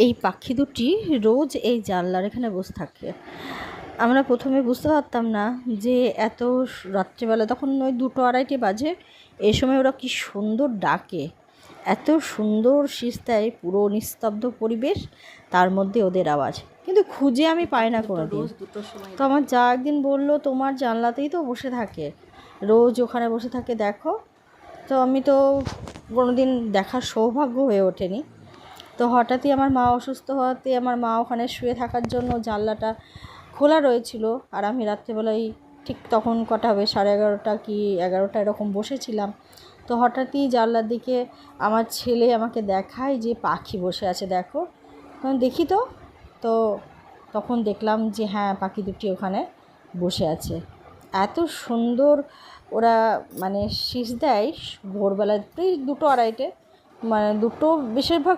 এই পাখি দুটি রোজ এই জানলার এখানে বসে থাকে। আমরা প্রথমে বুঝতে পারতাম না যে এত রাত্রিবেলা, তখন ওই 2-2:30 বাজে, এই সময় ওরা কি সুন্দর ডাকে, এত সুন্দর শীষ দেয়, পুরো নিস্তব্ধ পরিবেশ, তার মধ্যে ওদের আওয়াজ, কিন্তু খুঁজে আমি পাই না কোনো দিন। তো আমার যা একদিন বললো তোমার জানলাতেই তো বসে থাকে, রোজ ওখানে বসে থাকে দেখো। তো আমি তো কোনো দিন দেখার সৌভাগ্য হয়ে ওঠেনি। তো হঠাৎই আমার মা অসুস্থ হওয়াতে আমার মা ওখানে শুয়ে থাকার জন্য জানলাটা খোলা রয়েছিল, আর আমি রাত্রেবেলায় ঠিক তখন কটা হবে, 11:30 কি 11টা এরকম বসেছিলাম। তো হঠাৎই জানলার দিকে আমার ছেলে আমাকে দেখায় যে পাখি বসে আছে দেখো। তখন দেখি তো তো তখন দেখলাম যে হ্যাঁ, পাখি দুটি ওখানে বসে আছে। এত সুন্দর ওরা মানে শীষ দেয় ভোরবেলাতেই 2-2:30, মানে দুটো বেশিরভাগ